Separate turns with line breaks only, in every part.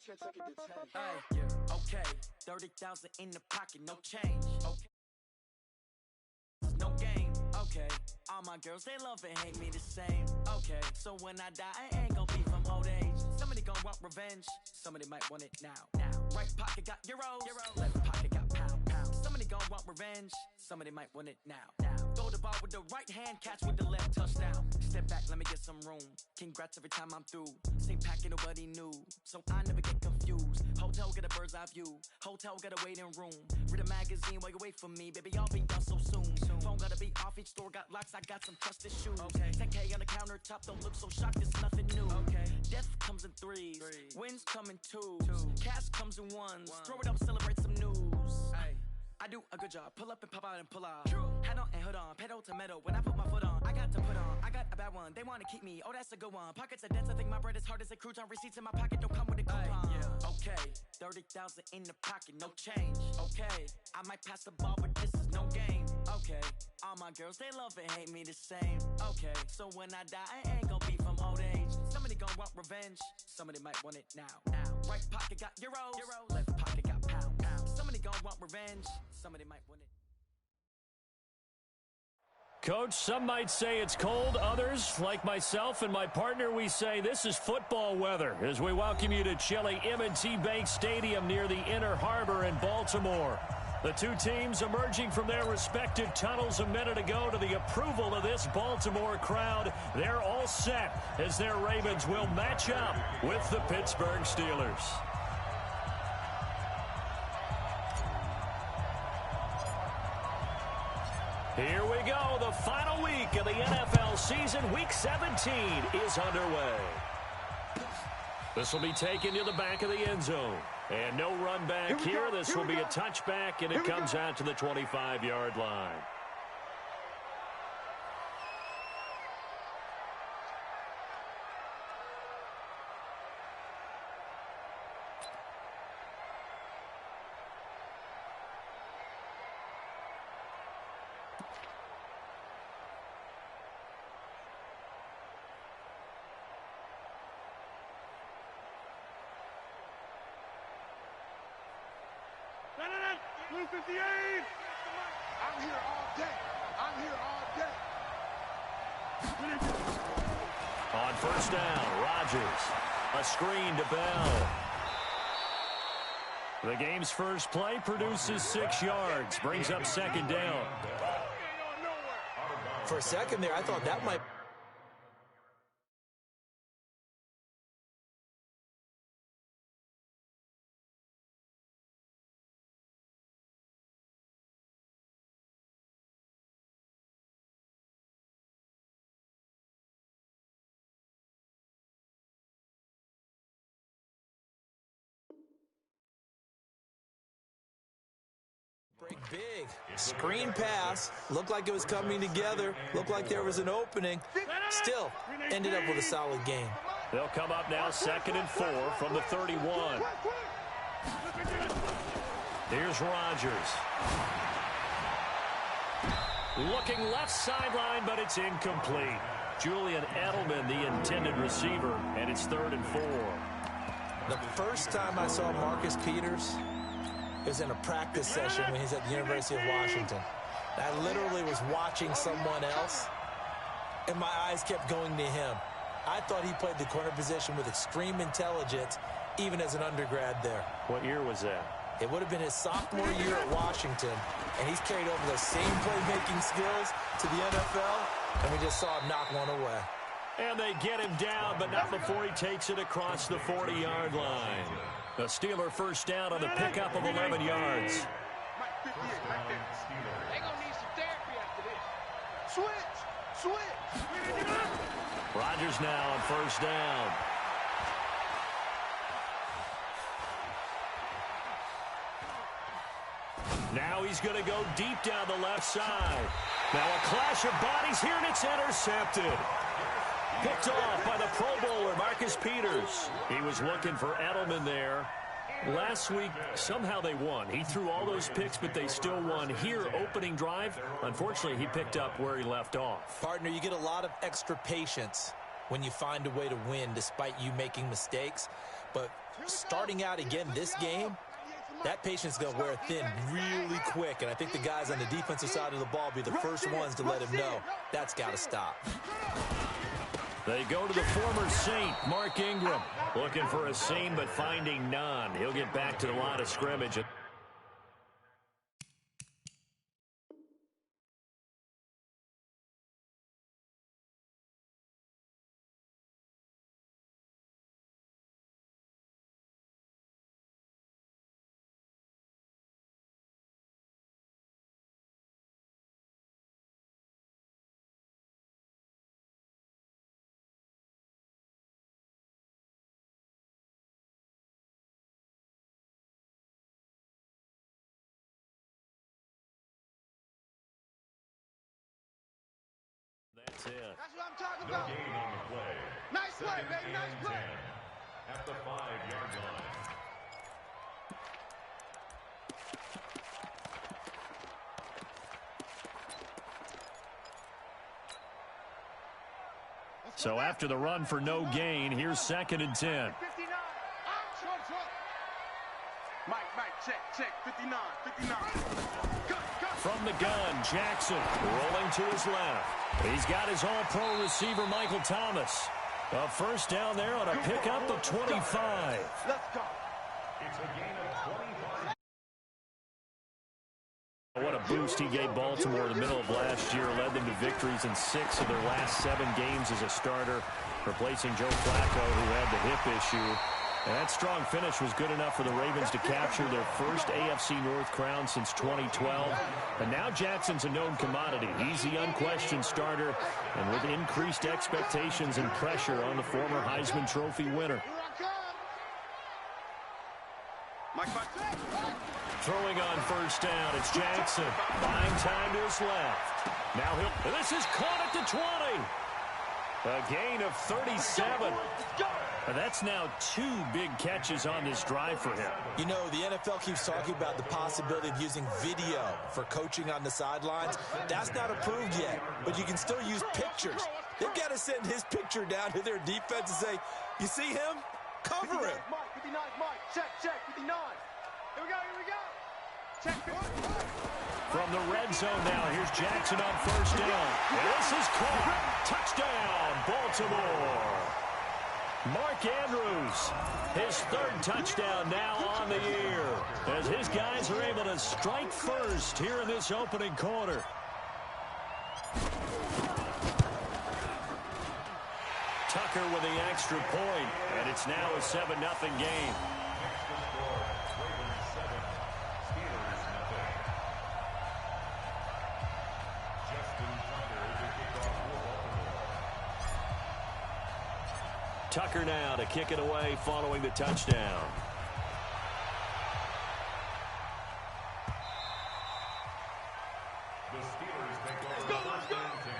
Hey, yeah, okay. 30,000 in the pocket, no change. Okay. No game, okay. All my girls, they love and hate me the same. Okay, so when I die, I ain't gon' be from old age. Somebody gon' want revenge, somebody might want it now. Right pocket got euros, left pocket got pound. Somebody gon' want revenge, somebody might want it now. Throw the ball with the right hand, catch with the left, touchdown. Step back, let me get some room. Congrats every time I'm through. Same packet, nobody knew, so I never get confused. Hotel get a bird's eye view, hotel got a waiting room. Read a magazine while you wait for me, baby, I'll be done so soon. Phone gotta be off, each store got locks, I got some trusted shoes. 10K on the countertop, don't look so shocked, it's nothing new. Death comes in threes, wins come in twos, cash comes in ones. Throw it up, celebrate some news. I do a good job, pull up and pop out and pull out. Hat on and hood on, pedal to metal. When I put my foot on, I got to put on. I got a bad one, they wanna keep me, oh that's a good one. Pockets are dense, I think my bread is hard as a crouton. Receipts in my pocket don't come with a coupon. Okay, 30,000 in the pocket, no change. Okay, I might pass the ball, but this is no game. Okay, all my girls, they love and hate me the same. Okay, so when I die, I ain't gon' be from old age. Somebody gon' want revenge, somebody might want it now. Right pocket got euros, left pocket got pound. Somebody gon' want revenge, somebody might want it.
Coach, some might say it's cold. Others, like myself and my partner, we say this is football weather as we welcome you to chilly M&T Bank Stadium near the Inner Harbor in Baltimore. The two teams emerging from their respective tunnels a minute ago to the approval of this Baltimore crowd. They're all set as their Ravens will match up with the Pittsburgh Steelers. Here we go. The final week of the NFL season. Week 17 is underway. This will be taken to the back of the end zone. And no run back here. This will be a touchback, and it comes out to the 25-yard line.
Blue 58! I'm here all day. I'm here all day.
On first down, Rodgers. A screen to Bell. The game's first play produces 6 yards. Brings up second down.
For a second there, I thought that might... break big. Screen pass. Looked like it was coming together. Looked like there was an opening. Still, ended up with a solid game.
They'll come up now 2nd and 4 from the 31. Here's Rodgers. Looking left sideline, but it's incomplete. Julian Edelman, the intended receiver, and it's 3rd and 4.
The first time I saw Marcus Peters, it was in a practice session when he's at the University of Washington. I literally was watching someone else, and my eyes kept going to him. I thought he played the corner position with extreme intelligence, even as an undergrad there.
What year was that?
It would have been his sophomore year at Washington, and he's carried over those same playmaking skills to the NFL, and we just saw him knock one away.
And they get him down, but not before he takes it across the 40-yard line. The Steeler first down on the pickup of 11 yards.
They're going to need some therapy after this. Switch.
Rodgers now on first down. Now he's going to go deep down the left side. Now a clash of bodies here, and it's intercepted. Picked off by the Pro Bowler, Marcus Peters. He was looking for Edelman there. Last week, somehow they won. He threw all those picks, but they still won. Here, opening drive, unfortunately, he picked up where he left off.
Partner, you get a lot of extra patience when you find a way to win despite you making mistakes. But starting out again this game, that patience is going to wear thin really quick, and I think the guys on the defensive side of the ball will be the first ones to let him know that's got to stop.
They go to the former Saint, Mark Ingram. Looking for a seam, but finding none. He'll get back to the line of scrimmage. That's it.
That's what I'm talking about.
No gain on the play.
Nice play, baby. Nice play.
At the 5-yard line.
So after the run for no gain, here's 2nd and 10.
59. Mike, check. 59.
From the gun, Jackson rolling to his left. He's got his all-pro receiver, Michael Thomas. A first down there on a pickup of 25.
Let's go.
It's a gain of 25.
What a boost he gave Baltimore in the middle of last year. Led them to victories in 6 of their last 7 games as a starter, replacing Joe Flacco, who had the hip issue. And that strong finish was good enough for the Ravens to capture their first AFC North crown since 2012. And now Jackson's a known commodity. He's the unquestioned starter, and with increased expectations and pressure on the former Heisman Trophy winner. Throwing on first down, it's Jackson. Buying time to his left. Now this is caught at the 20. A gain of 37. And that's now 2 big catches on this drive for him.
You know, the NFL keeps talking about the possibility of using video for coaching on the sidelines. That's not approved yet, but you can still use pictures. They've got to send his picture down to their defense and say, you see him? Cover it.
59, Mike. Check. 59. Here we go. Check.
From the red zone now, here's Jackson on first down. And this is caught. Touchdown, Baltimore. Mark Andrews, his 3rd touchdown now on the year, as his guys are able to strike first here in this opening quarter. Tucker with the extra point, and it's now a 7-0 game. Tucker now to kick it away following the touchdown.
The Steelers take over the 1st and 10.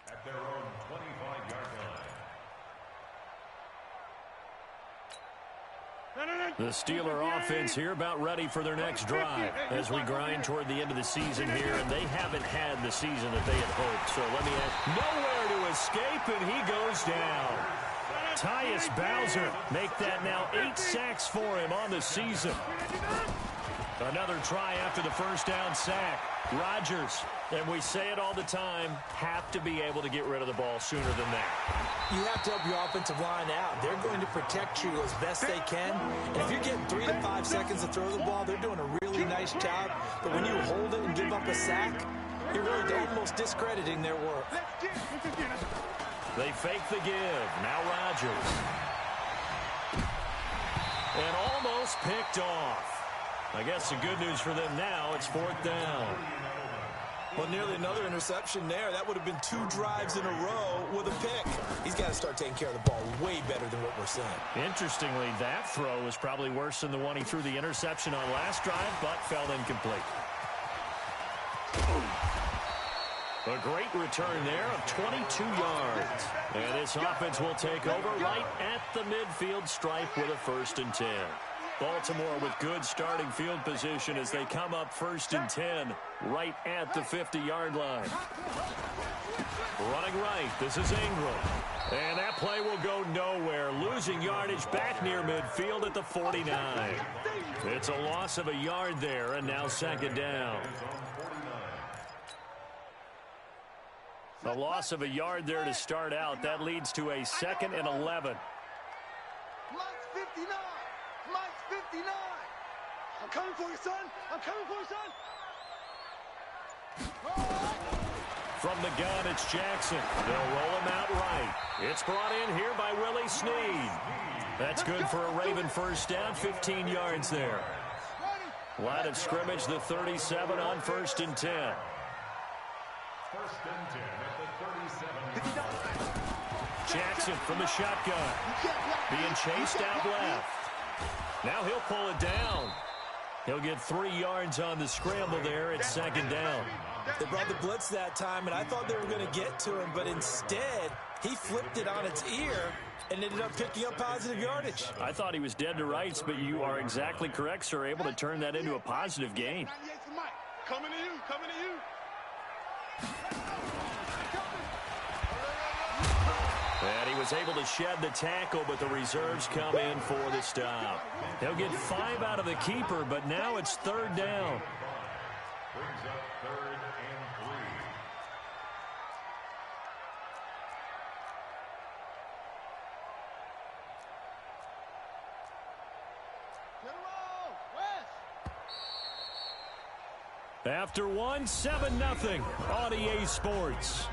At their own 25-yard line.
The Steeler offense here about ready for their next drive as we grind toward the end of the season here, and they haven't had the season that they had hoped. So let me ask, nowhere to escape, and he goes down. Tyus Bowser make that now 8 sacks for him on the season. Another try after the first down sack. Rodgers, and we say it all the time, have to be able to get rid of the ball sooner than that.
You have to help your offensive line out. They're going to protect you as best they can. And if you're getting 3 to 5 seconds to throw the ball, they're doing a really nice job. But when you hold it and give up a sack, you're really almost discrediting their work.
They fake the give. Now Rodgers. And almost picked off. I guess the good news for them now, it's 4th down.
Well, nearly another interception there. That would have been 2 drives in a row with a pick. He's got to start taking care of the ball way better than what we're seeing.
Interestingly, that throw was probably worse than the one he threw the interception on last drive, but fell incomplete. A great return there of 22 yards. And this offense will take over right at the midfield stripe with a 1st and 10. Baltimore with good starting field position as they come up 1st and 10 right at the 50-yard line. Running right, this is Ingram. And that play will go nowhere, losing yardage back near midfield at the 49. It's a loss of a yard there, and now 2nd down. A loss of a yard there to start out. That leads to a 2nd and 11.
Mike's 59. Mike's 59. I'm coming for you, son. I'm coming for you, son.
From the gun, it's Jackson. They'll roll him out right. It's brought in here by Willie Snead. That's good for a Raven 1st down, 15 yards there. Line of scrimmage, the 37 on 1st and 10.
1st and 10 at the 37.
Jackson from the shotgun. Being chased out left. Now he'll pull it down. He'll get 3 yards on the scramble there at 2nd down.
They brought the blitz that time, and I thought they were going to get to him, but instead, he flipped it on its ear and ended up picking up positive yardage.
I thought he was dead to rights, but you are exactly correct, sir, able to turn that into a positive gain.
Coming to you, coming to you.
And he was able to shed the tackle, but the reserves come in for the stop. He'll get 5 out of the keeper, but now it's 3rd down.
Brings up 3rd and 3.
After one, 7-0 on EA Sports.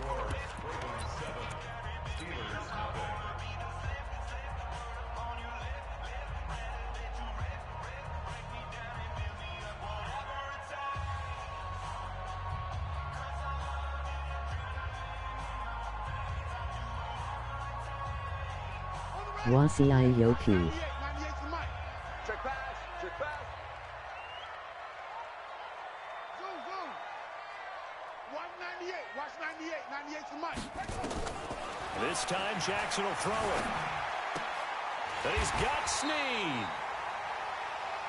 Wasiayoku.
Check pass, check pass. Zoom, zoom. Watch 98, watch 98, 98 to Mike.
This time Jackson will throw it. And he's got Snead.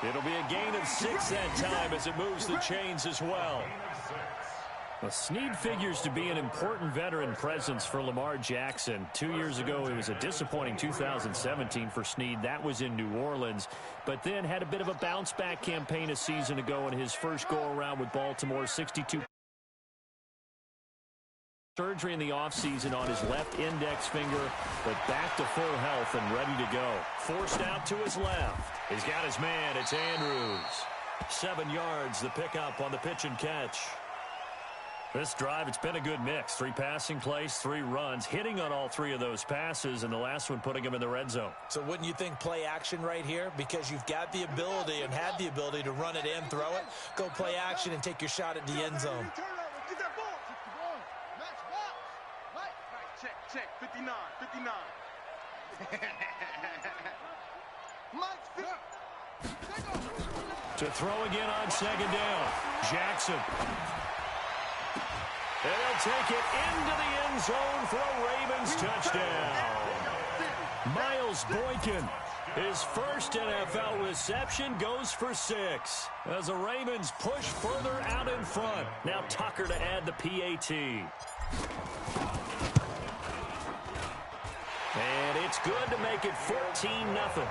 It'll be a gain of 6 that time as it moves the chains as well. Well, Snead figures to be an important veteran presence for Lamar Jackson. 2 years ago, it was a disappointing 2017 for Snead. That was in New Orleans, but then had a bit of a bounce-back campaign a season ago in his first go-around with Baltimore, 62. Surgery in the offseason on his left index finger, but back to full health and ready to go. Forced out to his left. He's got his man. It's Andrews. 7 yards, the pickup on the pitch and catch. This drive, it's been a good mix. 3 passing plays, 3 runs, hitting on all 3 of those passes, and the last one putting him in the red zone.
So wouldn't you think play action right here? Because you've got the ability and had the ability to run it in, throw it, go play action, and take your shot at the end zone.
Get that ball. Match box. Right, check, check. 59, 59.
To throw again on 2nd down. Jackson. And he'll take it into the end zone for a Ravens touchdown. Miles Boykin, his first NFL reception, goes for 6. As the Ravens push further out in front. Now Tucker to add the PAT. And it's good to make it 14-0.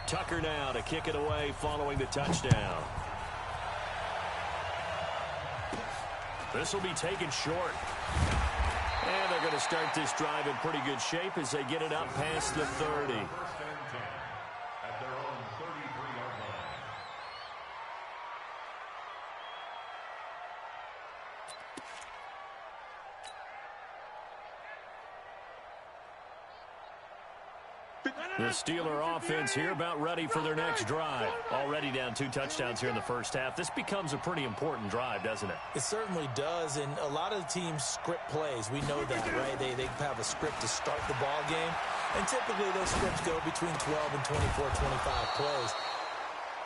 Tucker now to kick it away following the touchdown. This will be taken short. And they're going to start this drive in pretty good shape as they get it up past the 30.
1st and 10 at their own 33-yard line.
The Steeler offense here about ready for their next drive. Already down 2 touchdowns here in the first half. This becomes a pretty important drive, doesn't it?
It certainly does, and a lot of the teams script plays. We know that, right? They have a script to start the ball game, and typically those scripts go between 12 and 24, 25 plays.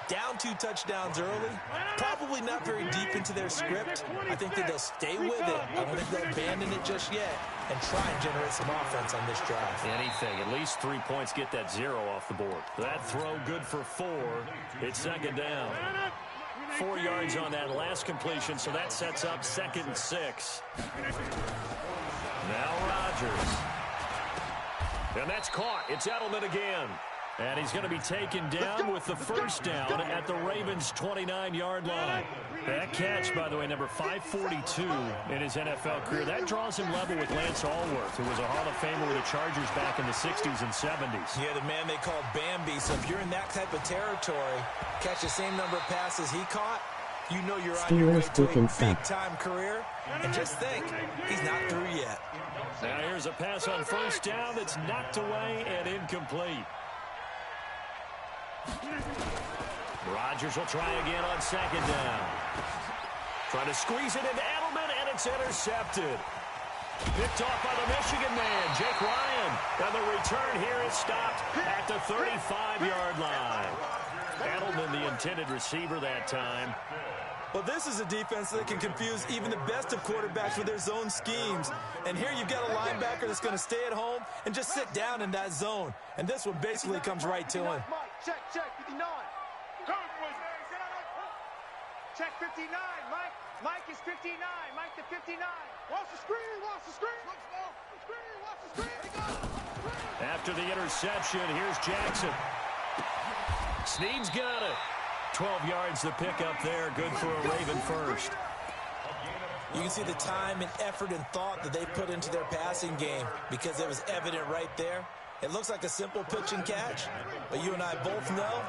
Down 2 touchdowns early, probably not very deep into their script. I think that they'll stay with it. I don't think they'll abandon it just yet and try and generate some offense on this drive.
Anything. At least 3 points, get that 0 off the board. That throw good for 4. It's second down. 4 yards on that last completion, so that sets up 2nd and 6. Now Rodgers. And that's caught. It's Edelman again. And he's going to be taken down with the first down at the Ravens' 29-yard line. That catch, by the way, number 542 in his NFL career. That draws him level with Lance Allworth, who was a Hall of Famer with the Chargers back in the 60s and 70s.
Yeah, the man they called Bambi. So if you're in that type of territory, catch the same number of passes he caught, you know you're on your way to a big-time career. And just think, he's not through yet.
Now here's a pass on first down that's knocked away and incomplete. Rodgers will try again on second down. Trying to squeeze it into Edelman, and it's intercepted. Picked off by the Michigan man, Jake Ryan. And the return here is stopped at the 35-yard line. Edelman, the intended receiver that time.
Well, this is a defense that can confuse even the best of quarterbacks with their zone schemes. And here you've got a linebacker that's going to stay at home and just sit down in that zone. And this one basically comes right to him.
Check, 59. Check 59, Mike. Mike is 59. Mike to 59. Watch the screen, watch the screen. Watch the screen.
After the interception, here's Jackson. Snead's got it. 12 yards to pick up there. Good for a Raven first.
You can see the time and effort and thought that they put into their passing game because it was evident right there. It looks like a simple pitch and catch, but you and I both know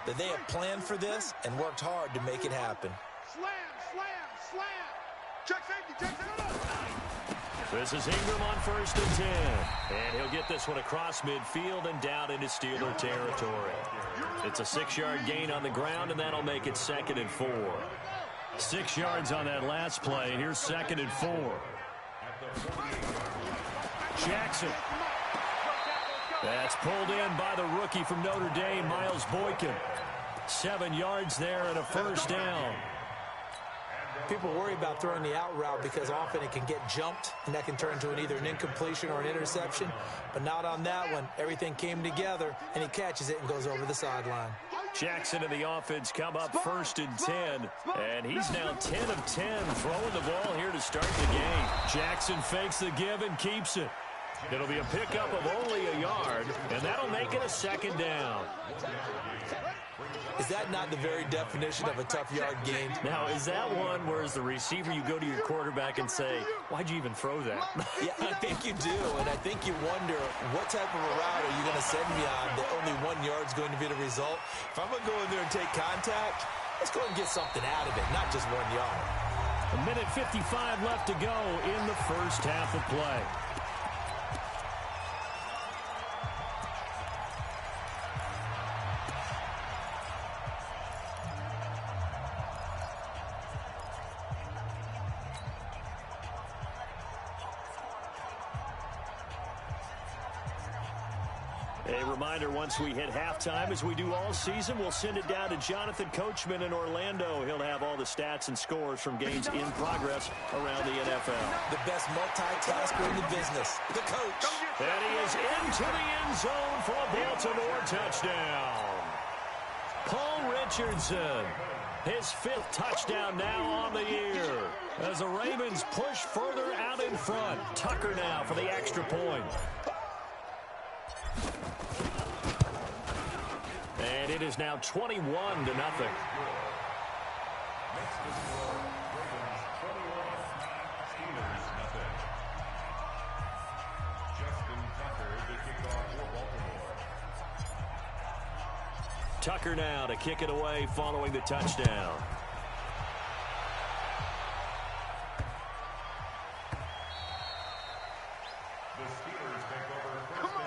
that they have planned for this and worked hard to make it happen.
Slam, slam, slam. Check safety, check safety.
This is Ingram on 1st and 10. And he'll get this one across midfield and down into Steeler territory. It's a 6-yard gain on the ground, and that'll make it 2nd and 4. 6 yards on that last play. Here's 2nd and 4. Jackson. That's pulled in by the rookie from Notre Dame, Miles Boykin. 7 yards there and a first down.
People worry about throwing the out route because often it can get jumped, and that can turn into either an incompletion or an interception. But not on that one. Everything came together, and he catches it and goes over the sideline.
Jackson and the offense come up 1st and 10, and he's now 10 of 10 throwing the ball here to start the game. Jackson fakes the give and keeps it. It'll be a pickup of only a yard, and that'll make it a 2nd down.
Is that not the very definition of a tough yard gain?
Now, is that one where as the receiver you go to your quarterback and say, why'd you even throw that?
Yeah, I think you do, and I think you wonder what type of a route are you going to send me on that only 1 yard's going to be the result? If I'm going to go in there and take contact, let's go and get something out of it, not just 1 yard.
A minute 55 left to go in the first half of play. A reminder, once we hit halftime, as we do all season, we'll send it down to Jonathan Coachman in Orlando. He'll have all the stats and scores from games in progress around the NFL.
The best multitasker in the business, the coach.
And he is into the end zone for a Baltimore touchdown. Paul Richardson, his 5th touchdown now on the year. As the Ravens push further out in front. Tucker now for the extra point. And it is now 21-0. Tucker now to kick it away following the touchdown.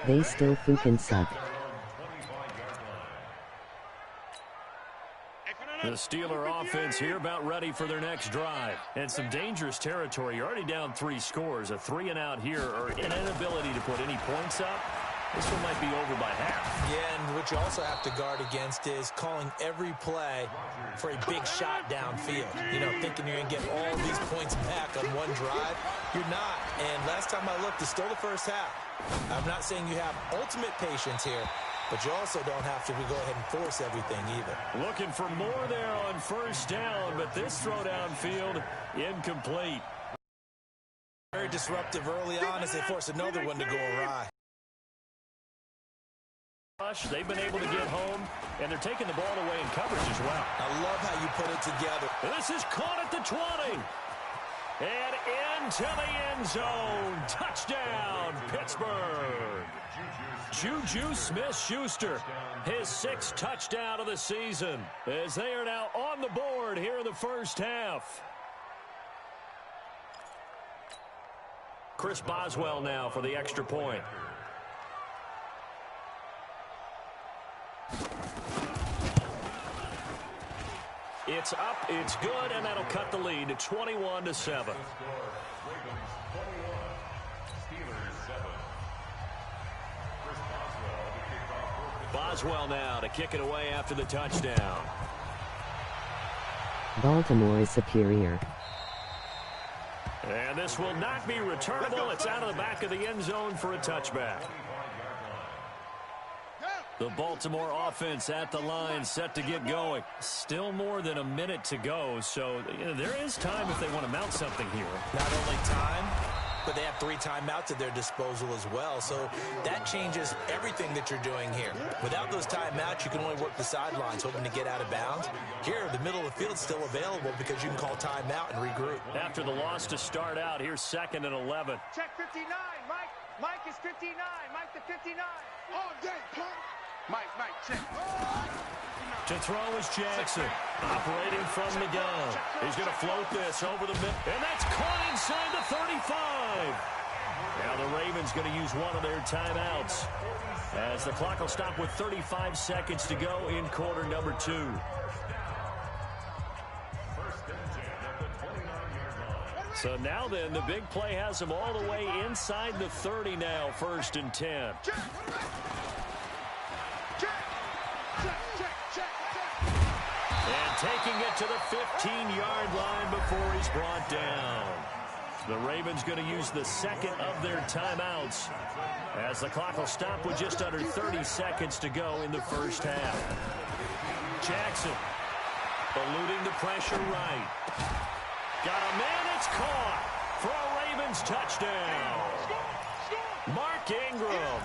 They still fucking suck.
Steeler offense here about ready for their next drive. And some dangerous territory. You're already down 3 scores. A 3-and-out here or an inability to put any points up. This one might be over by half.
Yeah, and what you also have to guard against is calling every play for a big shot downfield. You know, thinking you're going to get all these points back on one drive. You're not. And last time I looked, it's still the first half. I'm not saying you have ultimate patience here, but you also don't have to go ahead and force everything either.
Looking for more there on first down, but this throw downfield incomplete.
Very disruptive early on as they force another one to go awry.
They've been able to get home, and they're taking the ball away in coverage as well.
I love how you put it together.
This is caught at the 20. And into the end zone. Touchdown, Pittsburgh. Juju Smith-Schuster, his 6th touchdown of the season, as they are now on the board here in the first half. Chris Boswell now for the extra point. It's up, it's good, and that'll cut the lead to 21-7. Boswell now to kick it away after the touchdown.
Baltimore is superior.
And this will not be returnable. It's out of the back of the end zone for a touchback. The Baltimore offense at the line, set to get going. Still more than a minute to go, so there is time if they want to mount something here.
Not only time, but they have 3 timeouts at their disposal as well, so that changes everything that you're doing here. Without those timeouts, you can only work the sidelines, hoping to get out of bounds. Here, the middle of the field's still available because you can call timeout and regroup.
After the loss to start out, here's 2nd and 11.
Check 59, Mike. Mike is 59. Mike the 59. All day, Clark. Mike, check.
To throw is Jackson, operating from the gun. He's going to float this over the middle, and that's caught inside the 35. Now the Ravens going to use one of their timeouts, as the clock will stop with 35 seconds to go in quarter number 2. So now then, the big play has them all the way inside the 30 now, 1st and 10. And taking it to the 15-yard line before he's brought down. The Ravens going to use the 2nd of their timeouts, as the clock will stop with just under 30 seconds to go in the first half. Jackson eluding the pressure right. Got a man, it's caught for a Ravens touchdown. Mark Ingram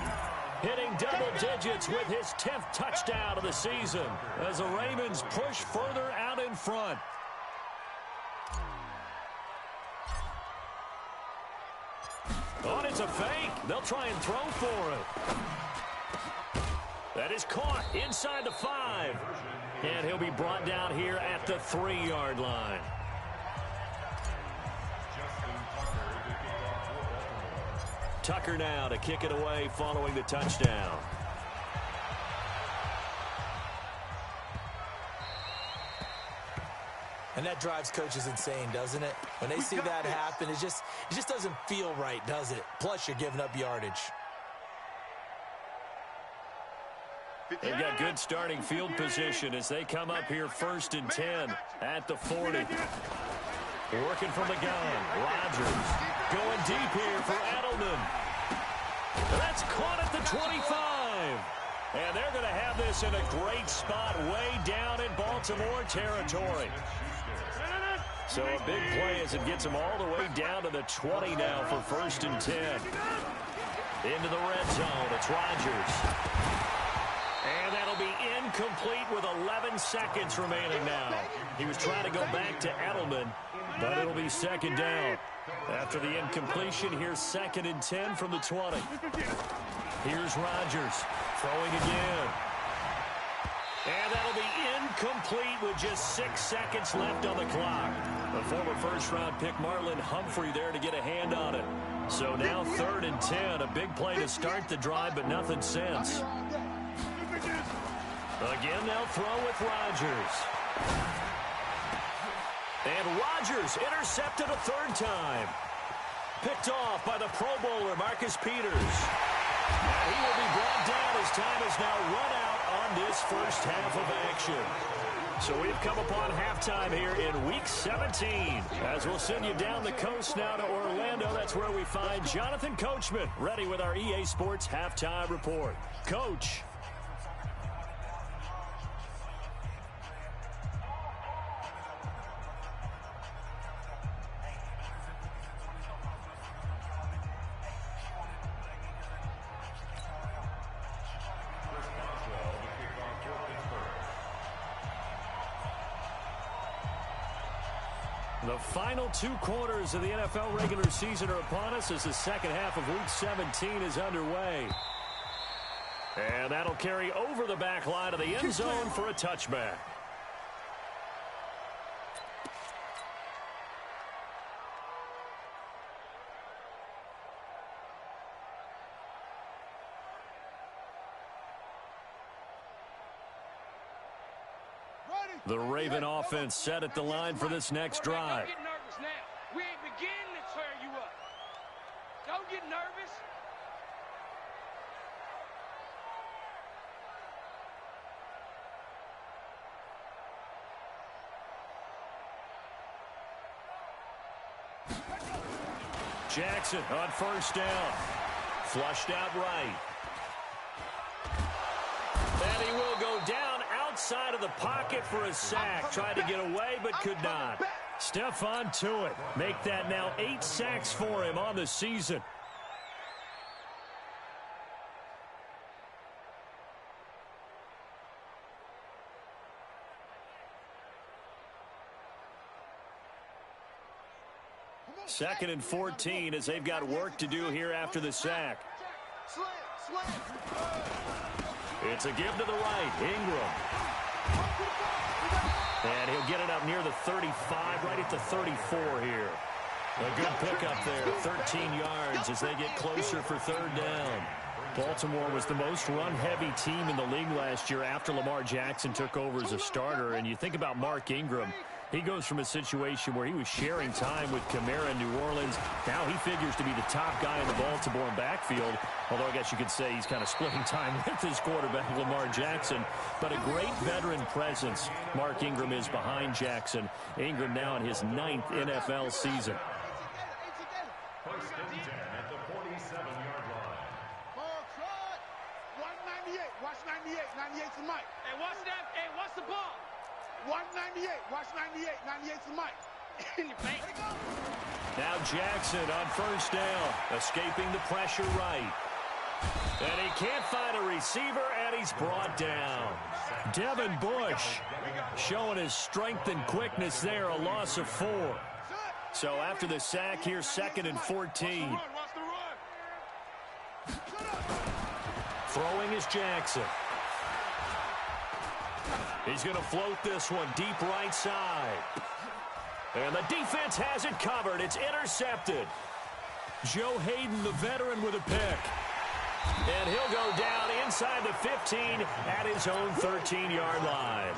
hitting double digits with his 10th touchdown of the season as the Ravens push further out in front. Oh, and it's a fake. They'll try and throw for it. That is caught inside the 5. And he'll be brought down here at the 3-yard line. Tucker now to kick it away following the touchdown.
And that drives coaches insane, doesn't it? When they see that happen, it just doesn't feel right, does it? Plus, you're giving up yardage.
They've got good starting field position as they come up here 1st and 10 at the 40. Working from the gun. Rodgers going deep here for Edelman. That's caught at the 25. And they're going to have this in a great spot way down in Baltimore territory. So a big play as it gets them all the way down to the 20 now for 1st and 10. Into the red zone. It's Rodgers. And that'll be incomplete with 11 seconds remaining now. He was trying to go back to Edelman, but it'll be 2nd down. After the incompletion, here's 2nd and 10 from the 20. Here's Rodgers throwing again. And that'll be incomplete with just 6 seconds left on the clock. The former first-round pick Marlon Humphrey there to get a hand on it. So now 3rd and 10, a big play to start the drive, but nothing since. Again, they'll throw with Rodgers. And Rodgers intercepted a third time. Picked off by the Pro Bowler, Marcus Peters. And he will be brought down as time is now run out on this first half of action. So we've come upon halftime here in Week 17. As we'll send you down the coast now to Orlando. That's where we find Jonathan Coachman ready with our EA Sports Halftime Report. Coach. The final 2 quarters of the NFL regular season are upon us as the second half of Week 17 is underway. And that'll carry over the back line of the end zone for a touchback. The Raven offense set at the line for this next drive.
Don't get nervous now. We ain't beginning to tear you up. Don't get nervous.
Jackson on first down. Flushed out right. And he will go down outside of the pocket for a sack. Tried to get away, but could not. Stephon Tuitt. Make that now 8 sacks for him on the season. Second and 14 as they've got work to do here after the sack. It's a give to the right. Ingram. And he'll get it up near the 35, right at the 34 here. A good pickup there, 13 yards as they get closer for third down. Baltimore was the most run-heavy team in the league last year after Lamar Jackson took over as a starter. And you think about Mark Ingram. He goes from a situation where he was sharing time with Kamara in New Orleans. Now he figures to be the top guy in the Baltimore backfield. Although I guess you could say he's kind of splitting time with his quarterback, Lamar Jackson. But a great veteran presence. Mark Ingram is behind Jackson. Ingram now in his 9th NFL season.
First and 10 at the 47-yard line.
198. Watch 98. 98 to Mike. Hey, watch that. Hey, watch the ball. 198. Watch 98. 98 to Mike. In your face.
Now Jackson on first down. Escaping the pressure right. And he can't find a receiver, and he's brought down. Devin Bush showing his strength and quickness there, a loss of 4. So after the sack here, second and 14. Throwing is Jackson. He's going to float this one deep right side. And the defense has it covered. It's intercepted. Joe Hayden, the veteran, with a pick. And he'll go down inside the 15 at his own 13-yard line.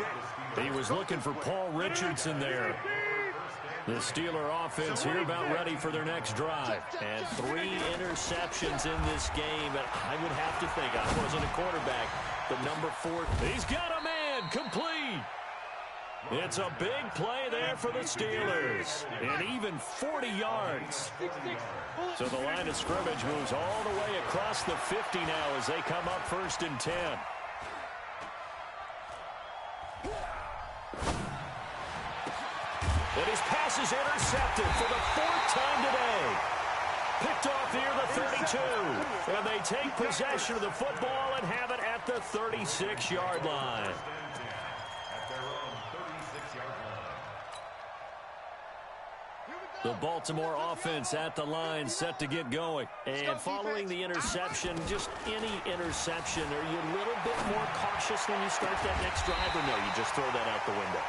He was looking for Paul Richardson there. The Steeler offense here about ready for their next drive. And 3 interceptions in this game. And I would have to think, I wasn't a quarterback, but number 4. He's got a man complete. It's a big play there for the Steelers. And even 40 yards. So the line of scrimmage moves all the way across the 50 now as they come up first and 10. And his pass is intercepted for the 4th time today. Picked off near the 32. And they take possession of the football and have it at the 36-yard line. The Baltimore offense at the line set to get going. And following the interception, just any interception, are you a little bit more cautious when you start that next drive, or no, you just throw that out the window?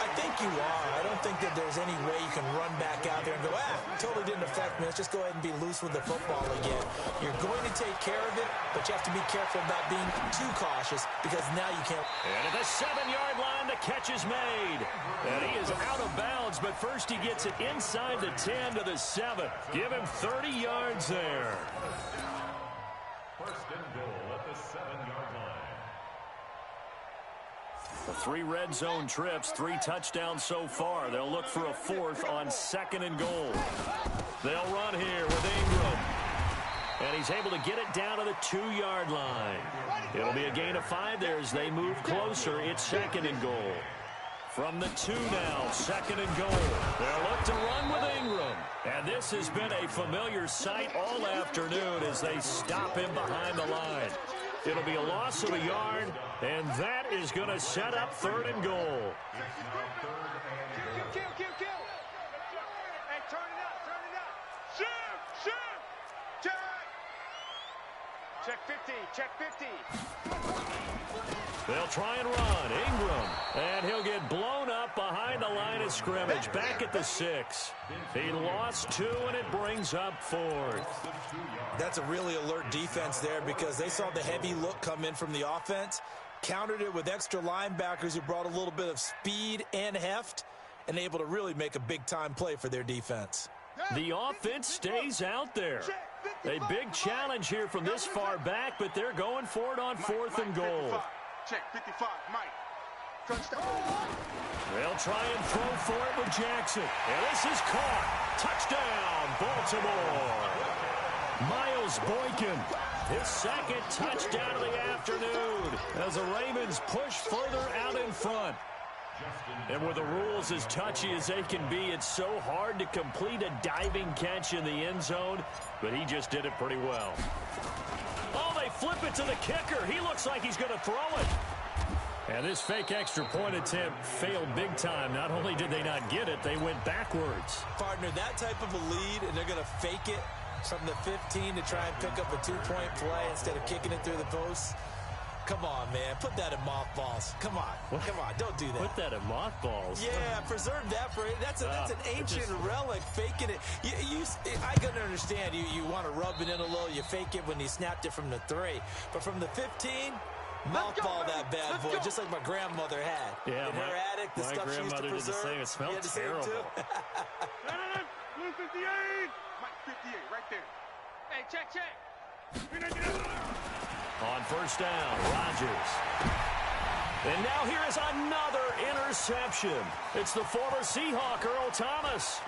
I think you are. I don't think that there's any way you can run back out there and go, totally didn't effect, man. Let's just go ahead and be loose with the football again. You're going to take care of it, but you have to be careful about being too cautious because now you can't.
And at the 7-yard line, the catch is made. And he is out of bounds, but first he gets it inside the 10 to the 7. Give him 30 yards there.
First and goal at the 7-yard line.
The 3 red zone trips, 3 touchdowns so far. They'll look for a 4th on 2nd and goal. They'll run here with Ingram. And he's able to get it down to the 2-yard line. It'll be a gain of 5 there as they move closer. It's 2nd and goal. From the 2 now, 2nd and goal. They'll look to run with Ingram. And this has been a familiar sight all afternoon as they stop him behind the line. It'll be a loss of a yard, and that is going to set up 3rd and goal.
Kill. Hey, turn it up. Shoot. Check 50.
They'll try and run. Ingram. And he'll get blown up behind the line of scrimmage. Back at the 6. He lost 2, and it brings up 4th.
That's a really alert defense there because they saw the heavy look come in from the offense, countered it with extra linebackers who brought a little bit of speed and heft, and able to really make a big-time play for their defense.
The offense stays out there. A big challenge here from this far back, but they're going for it on 4th and goal.
Check 55, Mike. Touchdown.
They'll try and throw for it with Jackson. And this is caught. Touchdown, Baltimore. Miles Boykin, his 2nd touchdown of the afternoon as the Ravens push further out in front. And with the rules as touchy as they can be, it's so hard to complete a diving catch in the end zone, but he just did it pretty well. Oh, they flip it to the kicker. He looks like he's going to throw it. And this fake extra point attempt failed big time. Not only did they not get it, they went backwards.
Partner, that type of a lead, and they're going to fake it from the 15 to try and pick up a 2-point play instead of kicking it through the post. Come on, man. Put that in mothballs. Come on. Don't do that.
Put that in mothballs.
Yeah, preserve that for that's an ancient relic. Faking it. I can understand you want to rub it in a little. You fake it when you snapped it from the 3. But from the 15, mothball that bad boy, just like my grandmother had.
Yeah,
in her attic, the stuff she used to preserve.
Did the same. It smelled terrible.
Blue 58. Mike 58, right there. Hey, check.
On 1st down, Rodgers. And now here is another interception. It's the former Seahawk, Earl Thomas.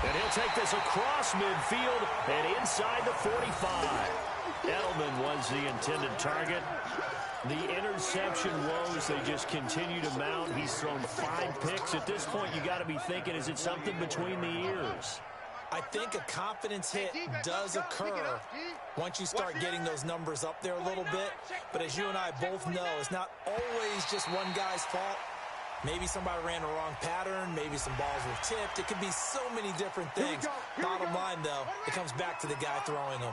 And he'll take this across midfield and inside the 45. Edelman was the intended target. The interception woes, they just continue to mount. He's thrown 5 picks. At this point, you got to be thinking, is it something between the ears?
I think a confidence hit does occur once you start getting those numbers up there a little bit. But as you and I both know, it's not always just one guy's fault. Maybe somebody ran the wrong pattern. Maybe some balls were tipped. It could be so many different things. Bottom line, though, it comes back to the guy throwing them.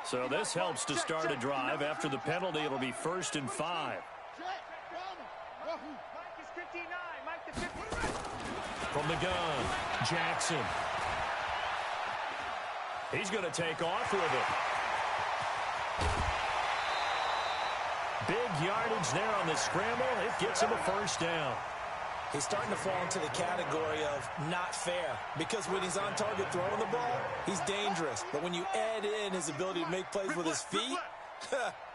So this helps to start a drive. After the penalty, it'll be 1st and 5.
Mike is 59. Mike the 59.
From the gun, Jackson. He's going to take off with it. Big yardage there on the scramble. It gets him a 1st down.
He's starting to fall into the category of not fair because when he's on target throwing the ball, he's dangerous. But when you add in his ability to make plays with his feet,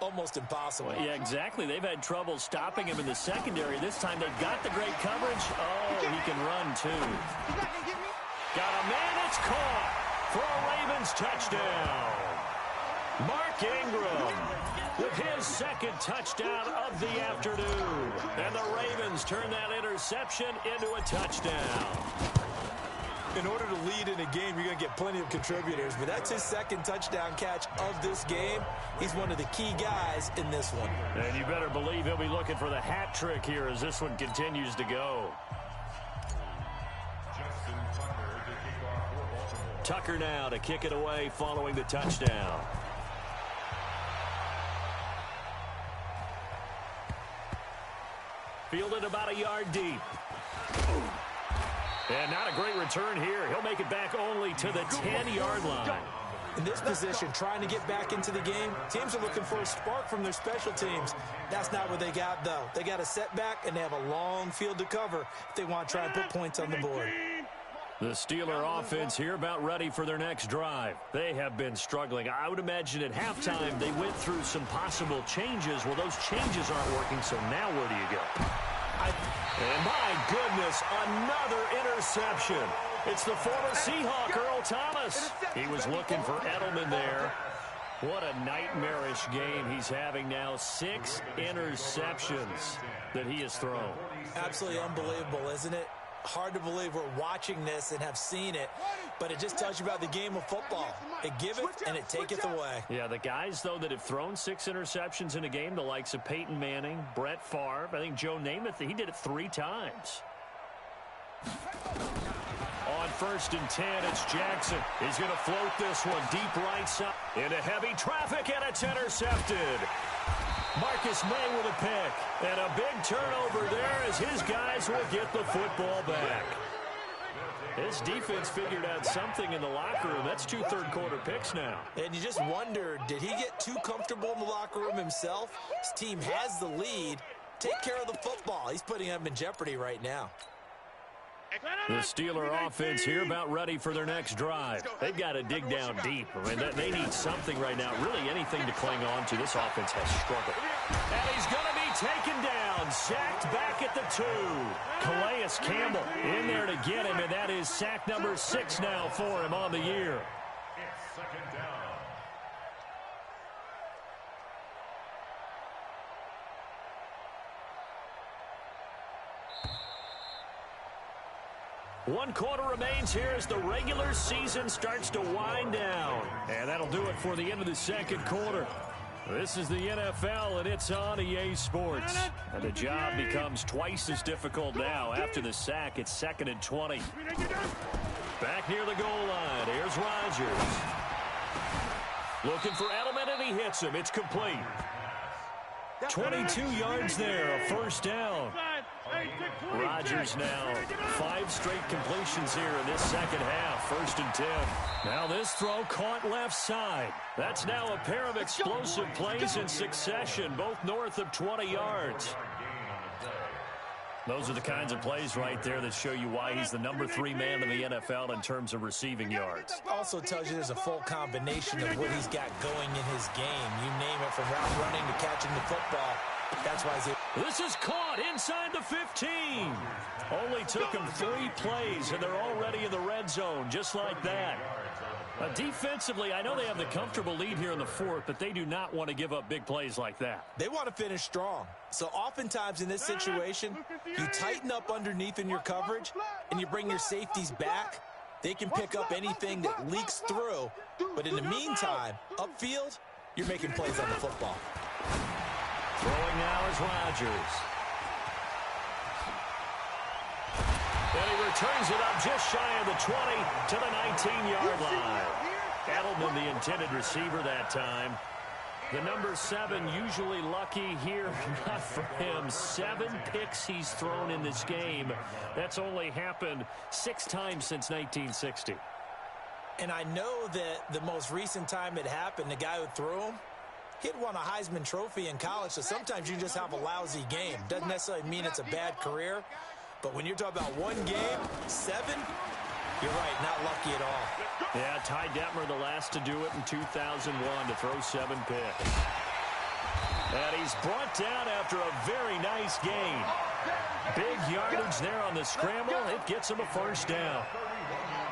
almost impossible.
Well, yeah, exactly. They've had trouble stopping him in the secondary. This time they've got the great coverage. Oh, he can run too. Got a man. It's caught for a Ravens touchdown. Mark Ingram with his 2nd touchdown of the afternoon. And the Ravens turn that interception into a touchdown.
In order to lead in a game, you're going to get plenty of contributors, but that's his 2nd touchdown catch of this game. He's one of the key guys in this one.
And you better believe he'll be looking for the hat trick here as this one continues to go. Tucker now to kick it away following the touchdown. Fielded about a yard deep. And not a great return here. He'll make it back only to the 10-yard line.
In this position, trying to get back into the game, teams are looking for a spark from their special teams. That's not what they got, though. They got a setback, and they have a long field to cover if they want to try and put points on the board.
The Steeler offense here about ready for their next drive. They have been struggling. I would imagine at halftime they went through some possible changes. Well, those changes aren't working, so now where do you go? And my goodness, another interception. It's the former Seahawk, Earl Thomas. He was looking for Edelman there. What a nightmarish game he's having now. 6 interceptions that he has thrown.
Absolutely unbelievable, isn't it? Hard to believe we're watching this and have seen it, but it just tells you about the game of football. It giveth and it taketh away.
Yeah, the guys, though, that have thrown 6 interceptions in a game, the likes of Peyton Manning, Brett Favre, I think Joe Namath, he did it 3 times. On 1st and 10, it's Jackson. He's going to float this one deep right side into heavy traffic, and it's intercepted. Marcus May with a pick, and a big turnover there as his guys will get the football back. His defense figured out something in the locker room. That's 2 third-quarter picks now.
And you just wonder, did he get too comfortable in the locker room himself? His team has the lead. Take care of the football. He's putting them in jeopardy right now.
The Steeler offense here about ready for their next drive. They've got to dig down deep. I mean, they need something right now, really anything to cling on to. This offense has struggled. And he's going to be taken down, sacked back at the 2. Calais Campbell in there to get him, and that is sack number 6 now for him on the year.
It's 2nd down.
One quarter remains here as the regular season starts to wind down. And that'll do it for the end of the 2nd quarter. This is the NFL, and it's on EA Sports. And the job becomes twice as difficult now. After the sack, it's 2nd and 20. Back near the goal line, here's Rodgers. Looking for Edelman, and he hits him. It's complete. 22 yards there, a 1st down. Rodgers now 5 straight completions here in this 2nd half. 1st and 10. Now this throw caught left side. That's now a pair of explosive plays in succession, both north of 20 yards. Those are the kinds of plays right there that show you why he's the number 3 man in the NFL in terms of receiving yards.
Also tells you there's a full combination of what he's got going in his game. You name it, from route running to catching the football. That's why he's able.
This is caught inside the 15. Only took him 3 plays, and they're already in the red zone, just like that. Defensively, I know they have the comfortable lead here in the 4th, but they do not want to give up big plays like that.
They want to finish strong. So oftentimes in this situation, you tighten up underneath in your coverage, and you bring your safeties back. They can pick up anything that leaks through. But in the meantime, upfield, you're making plays on the football.
Throwing now is Rodgers. And he returns it up just shy of the 20 to the 19-yard line. Edelman, the intended receiver that time. The number 7 usually lucky here. Not for him. 7 picks he's thrown in this game. That's only happened 6 times since 1960.
And I know that the most recent time it happened, the guy who threw him, he had won a Heisman Trophy in college, so sometimes you just have a lousy game. Doesn't necessarily mean it's a bad career, but when you're talking about 1 game, 7, you're right, not lucky at all.
Yeah, Ty Detmer the last to do it in 2001 to throw 7 picks. And he's brought down after a very nice gain. Big yardage there on the scramble. It gets him a 1st down.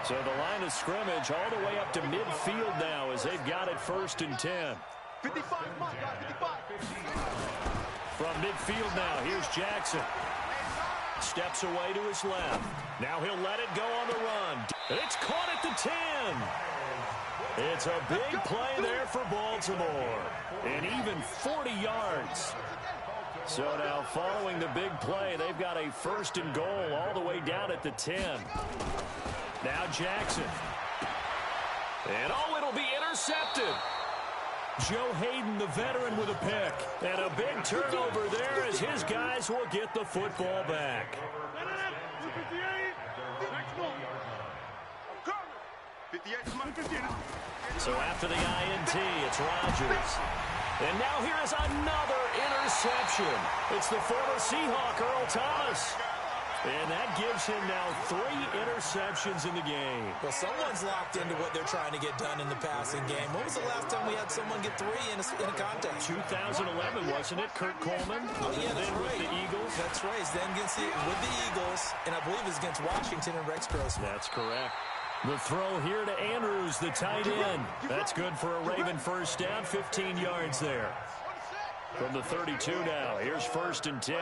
So the line of scrimmage all the way up to midfield now as they've got it 1st and 10.
55, come on, guys, 55.
From midfield now, here's Jackson. Steps away to his left. Now he'll let it go on the run. It's caught at the 10. It's a big play there for Baltimore. And even 40 yards. So now following the big play, they've got a 1st and goal all the way down at the 10. Now Jackson. And it'll be intercepted. Joe Hayden, the veteran, with a pick. And a big turnover there as his guys will get the football back. So after the INT, it's Rodgers. And now here is another interception. It's the former Seahawk, Earl Thomas. And that gives him now 3 interceptions in the game.
Well, someone's locked into what they're trying to get done in the passing game. When was the last time we had someone get 3 in a contest?
2011, wasn't it, Kurt Coleman?
Oh, yeah, that's right.
With the Eagles.
That's right. Then with the Eagles, and I believe it's against Washington and Rex Grossman.
That's correct. The throw here to Andrews, the tight end. That's good for a Raven first down, 15 yards there. From the 32 now, here's 1st and 10.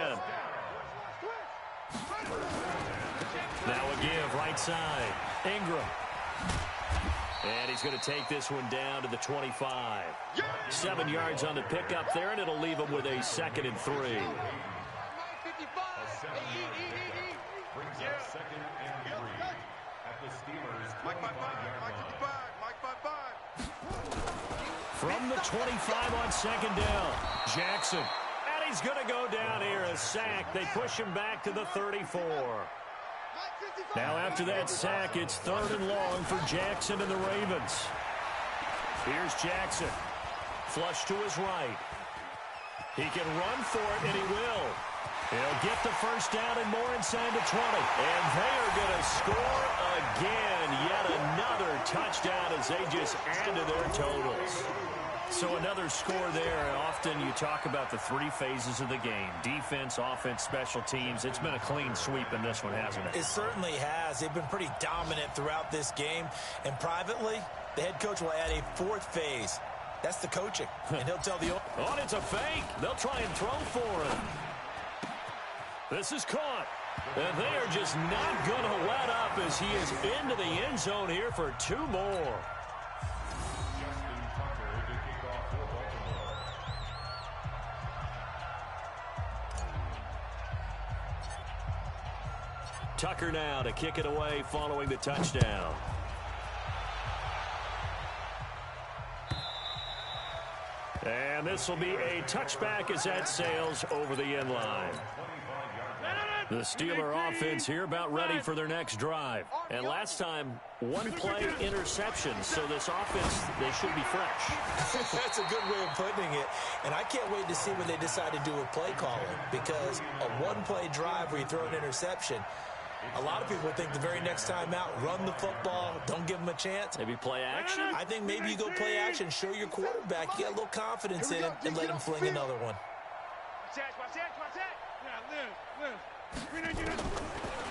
Now a give, right side. Ingram. And he's going to take this one down to the 25. 7 yards on the pickup there, and it'll leave him with a 2nd and 3.
Brings up 2nd and 3 at the Steelers' 25-yard line.
From the 25 on 2nd down, Jackson. And he's going to go down here, a sack. They push him back to the 34. Now after that sack, it's 3rd and long for Jackson and the Ravens. Here's Jackson. Flush to his right. He can run for it, and he will. He'll get the first down and more inside the 20. And they are going to score again. Yet another touchdown as they just add to their totals. So another score there. Often you talk about the 3 phases of the game. Defense, offense, special teams. It's been a clean sweep in this one, hasn't it?
It certainly has. They've been pretty dominant throughout this game. And privately, the head coach will add a 4th phase. That's the coaching. And he'll tell the...
Oh, and it's a fake. They'll try and throw for him. This is caught. And they are just not going to let up as he is into the end zone here for 2 more. Tucker now to kick it away following the touchdown. And this will be a touchback as that sails over the end line. The Steeler offense here about ready for their next drive. And last time, 1 play interception. So this offense, they should be fresh.
That's a good way of putting it. And I can't wait to see what they decide to do with play calling. Because a 1-play drive where you throw an interception, a lot of people think the very next time out, run the football, don't give them a chance.
Maybe play action?
I think maybe you go play action, show your quarterback, you got a little confidence in him, and let him fling another one.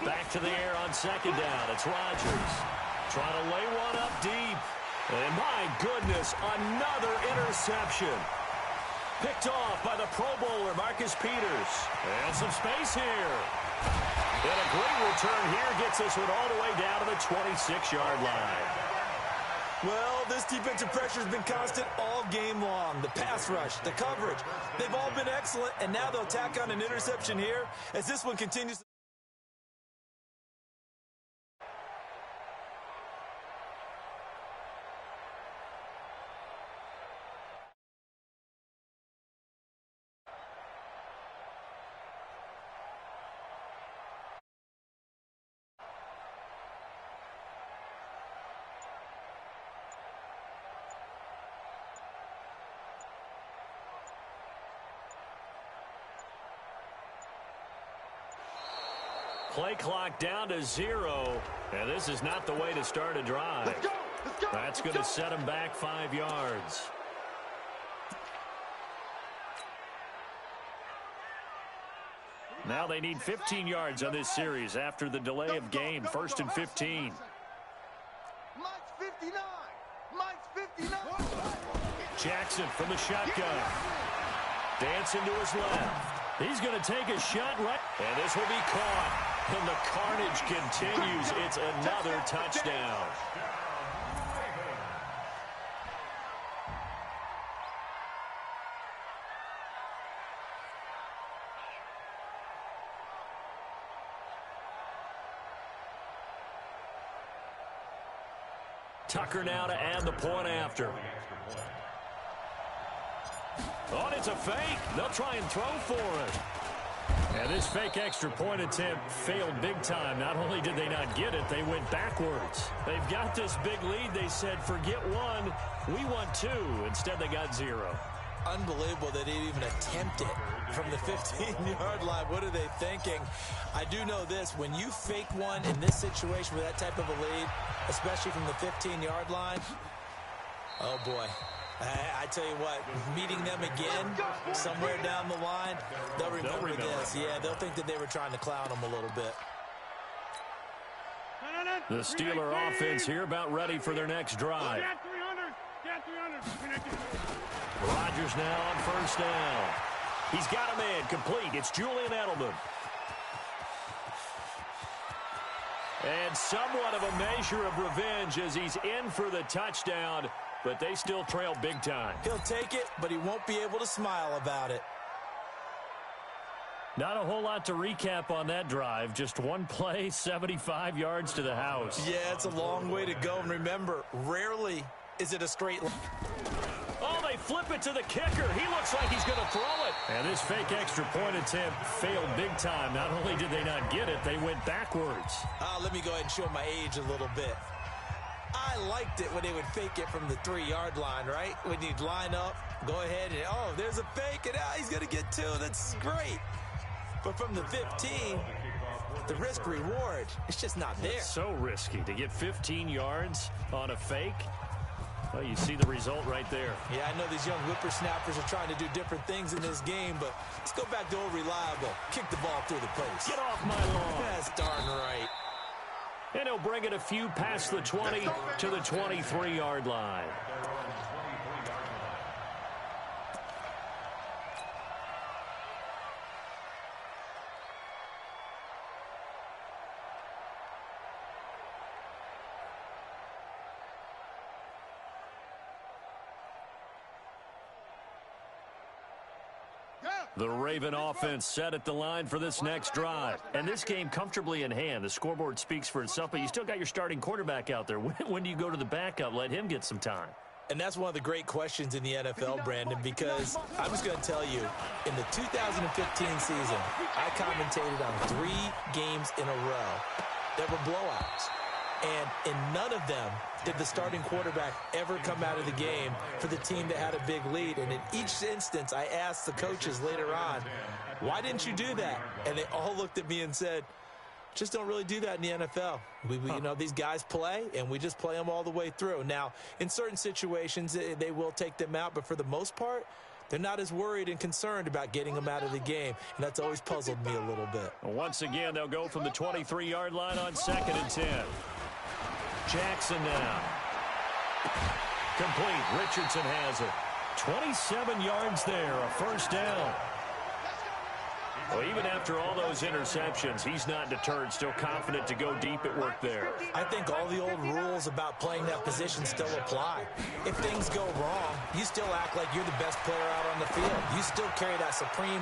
Back to the air on 2nd down. It's Rodgers. Trying to lay one up deep. And my goodness, another interception. Picked off by the Pro Bowler, Marcus Peters. And some space here. And a great return here gets this one all the way down to the 26-yard line.
Well, this defensive pressure has been constant all game long. The pass rush, the coverage, they've all been excellent, and now they'll tack on an interception here as this one continues.
Play clock down to 0, and this is not the way to start a drive. That's going to set them back 5 yards. Now they need 15 yards on this series after the delay of game. 1st and 15. Jackson from the shotgun. Dancing to his left. He's going to take a shot right, and this will be caught. And the carnage continues. It's another touchdown. Tucker now to add the point after. Oh, it's a fake. They'll try and throw for it. And this fake extra point attempt failed big time. Not only did they not get it, they went backwards. They've got this big lead. They said, forget one, we want two. Instead, they got 0.
Unbelievable that they even attempt it from the 15-yard line. What are they thinking? I do know this. When you fake one in this situation with that type of a lead, especially from the 15-yard line, oh, boy. I tell you what, meeting them again somewhere down the line, they'll remember this. Yeah, they'll think that they were trying to clown them a little bit.
The Steeler offense here about ready for their next drive. Rodgers now on first down. He's got a man complete. It's Julian Edelman. And somewhat of a measure of revenge as he's in for the touchdown, but they still trail big time.
He'll take it, but he won't be able to smile about it.
Not a whole lot to recap on that drive. Just one play, 75 yards to the house.
Yeah, it's a long way to go. And remember, rarely is it a straight line.
Oh, they flip it to the kicker. He looks like he's going to throw it. And this fake extra point attempt failed big time. Not only did they not get it, they went backwards.
Let me go ahead and show my age a little bit. I liked it when they would fake it from the 3-yard line, right? When you'd line up, go ahead and, oh, there's a fake, and he's going to get 2. That's great. But from the 15, the risk-reward, it's just not there.
It's so risky to get 15 yards on a fake. Well, you see the result right there.
Yeah, I know these young whippersnappers are trying to do different things in this game, but let's go back to old reliable. Kick the ball through the post.
Get off my lawn.
That's darn right.
And he'll bring it a few past the 20 to the 23-yard line. The Raven offense set at the line for this next drive. And this game comfortably in hand. The scoreboard speaks for itself, but you still got your starting quarterback out there. When do you go to the backup? Let him get some time.
And that's one of the great questions in the NFL, Brandon, because I'm just going to tell you, in the 2015 season, I commentated on 3 games in a row that were blowouts. And in none of them did the starting quarterback ever come out of the game for the team that had a big lead. And in each instance, I asked the coaches later on, why didn't you do that? And they all looked at me and said, just don't really do that in the NFL. You know, these guys play, and we just play them all the way through. Now, in certain situations, they will take them out, but for the most part, they're not as worried and concerned about getting them out of the game, and that's always puzzled me a little bit.
Once again, they'll go from the 23-yard line on 2nd and 10. Jackson now. Complete. Richardson has it. 27 yards there, a first down. Well, even after all those interceptions, he's not deterred, still confident to go deep at work there.
I think all the old rules about playing that position still apply. If things go wrong, you still act like you're the best player out on the field. You still carry that supreme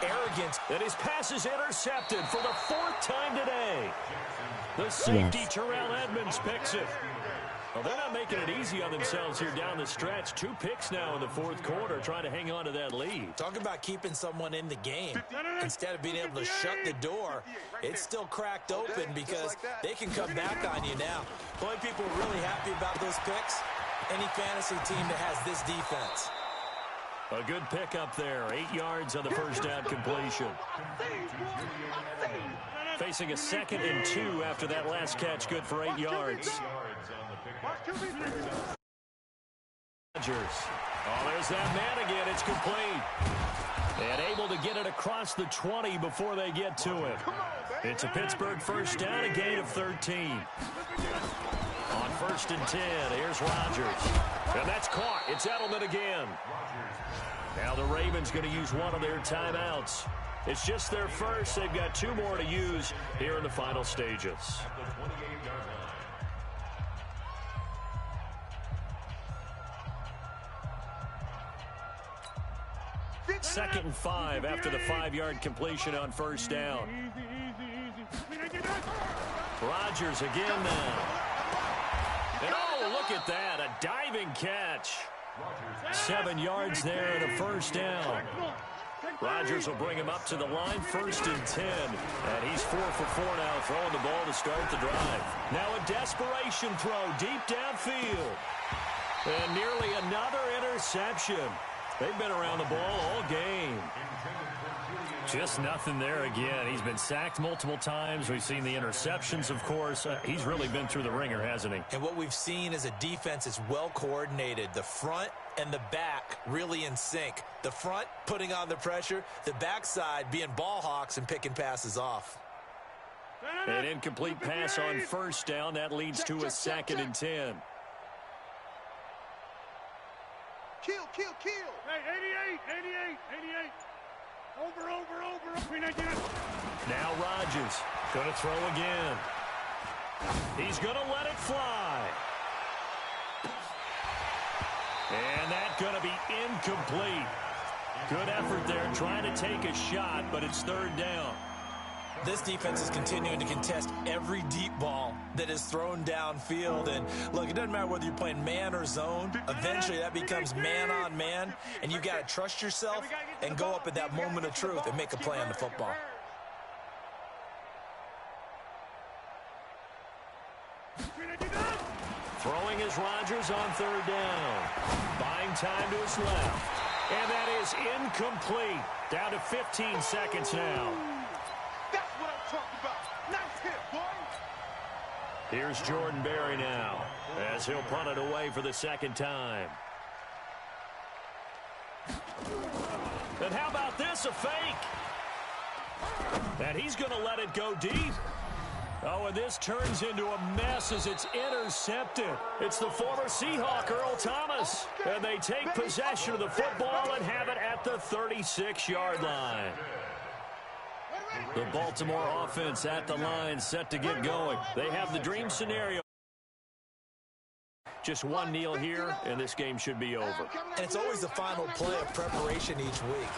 arrogance.
And his pass is intercepted for the 4th time today. The safety, Terrell Edmonds, picks it. Well, they're not making it easy on themselves here down the stretch. 2 picks now in the 4th quarter, trying to hang on to that lead.
Talk about keeping someone in the game. Instead of being able to shut the door, it's still cracked open because they can come back on you now. The only people really happy about those picks, any fantasy team that has this defense.
A good pickup there. 8 yards on the first down completion. Facing a 2nd and 2 after that last catch, good for 8 yards. Rodgers. Oh, there's that man again. It's complete. And able to get it across the 20 before they get to it. It's a Pittsburgh first down, a gain of 13. On 1st and 10, here's Rodgers. And that's caught. It's Edelman again. Now the Ravens going to use one of their timeouts. It's just their first. They've got 2 more to use here in the final stages. 2nd and 5 after the 5-yard completion on first down. Rodgers again now. And oh, look at that, a diving catch. 7 yards there and a first down. Rodgers will bring him up to the line, 1st and 10. And he's 4 for 4 now, throwing the ball to start the drive. Now a desperation throw deep downfield. And nearly another interception. They've been around the ball all game. Just nothing there again. He's been sacked multiple times. We've seen the interceptions, of course. He's really been through the ringer, hasn't he?
And what we've seen is a defense is well coordinated. The front and the back really in sync. The front putting on the pressure, the backside being ball hawks and picking passes off.
An incomplete pass on 1st down. That leads to a 2nd and 10.
Kill. Hey, 88. Over.
Now Rodgers going to throw again. He's going to let it fly. And that's going to be incomplete. Good effort there trying to take a shot, but it's 3rd down.
This defense is continuing to contest every deep ball that is thrown downfield. And, look, it doesn't matter whether you're playing man or zone. Eventually, that becomes man-on-man, and you've got to trust yourself and go up at that moment of truth and make a play on the football.
Throwing is Rodgers on 3rd down. Buying time to his left. And that is incomplete. Down to 15 seconds now. Here's Jordan Berry now as he'll punt it away for the 2nd time. And how about this, a fake? And he's going to let it go deep. Oh, and this turns into a mess as it's intercepted. It's the former Seahawk, Earl Thomas. And they take possession of the football and have it at the 36-yard line. The Baltimore offense at the line, set to get going. They have the dream scenario. Just one kneel here, and this game should be over.
And it's always the final play of preparation each week.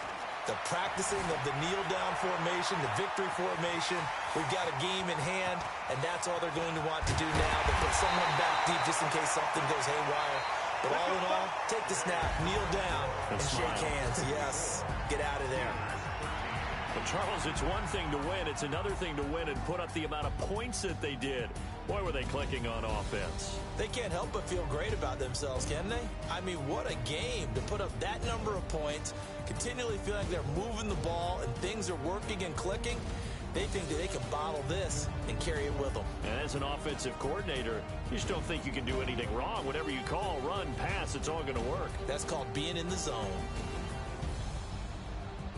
The practicing of the kneel-down formation, the victory formation. We've got a game in hand, and that's all they're going to want to do now. They put someone back deep just in case something goes haywire. But all in all, take the snap, kneel down, and shake hands. Yes, get out of there.
But Charles, it's one thing to win. It's another thing to win and put up the amount of points that they did. Boy, were they clicking on offense.
They can't help but feel great about themselves, can they? I mean, what a game to put up that number of points, continually feel like they're moving the ball and things are working and clicking. They think that they can bottle this and carry it with them.
And as an offensive coordinator, you just don't think you can do anything wrong. Whatever you call, run, pass, it's all going to work.
That's called being in the zone.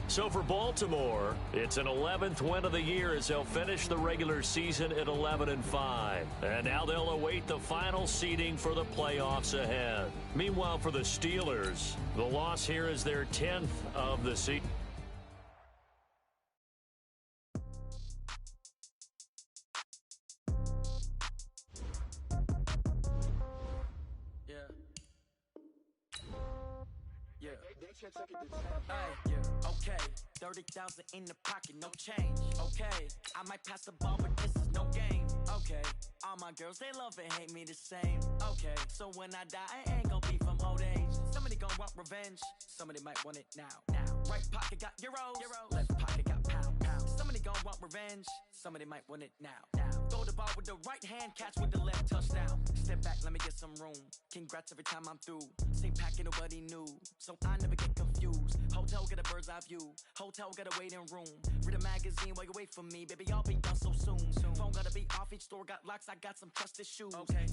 So for Baltimore, it's an 11th win of the year as they'll finish the regular season at 11-5. And now they'll await the final seeding for the playoffs ahead. Meanwhile, for the Steelers, the loss here is their 10th of the season.
Okay, 30,000 in the pocket, no change. Okay, I might pass the ball, but this is no game. Okay, all my girls, they love and hate me the same. Okay, so when I die, I ain't gonna be from old age. Somebody gonna want revenge, somebody might want it now. Right pocket got euros, left pocket got pounds. Somebody gonna want revenge, somebody might want it now. Throw the ball with the right hand, catch with the left, touchdown. Step back, let me get some room. Congrats every time I'm through. Same packet, nobody knew, so I never get confused. Hotel get a bird's eye view. Hotel got a waiting room. Read a magazine while you wait for me, baby. I'll be done so soon. Phone gotta be off. Each store got locks. I got some trusted shoes. Okay.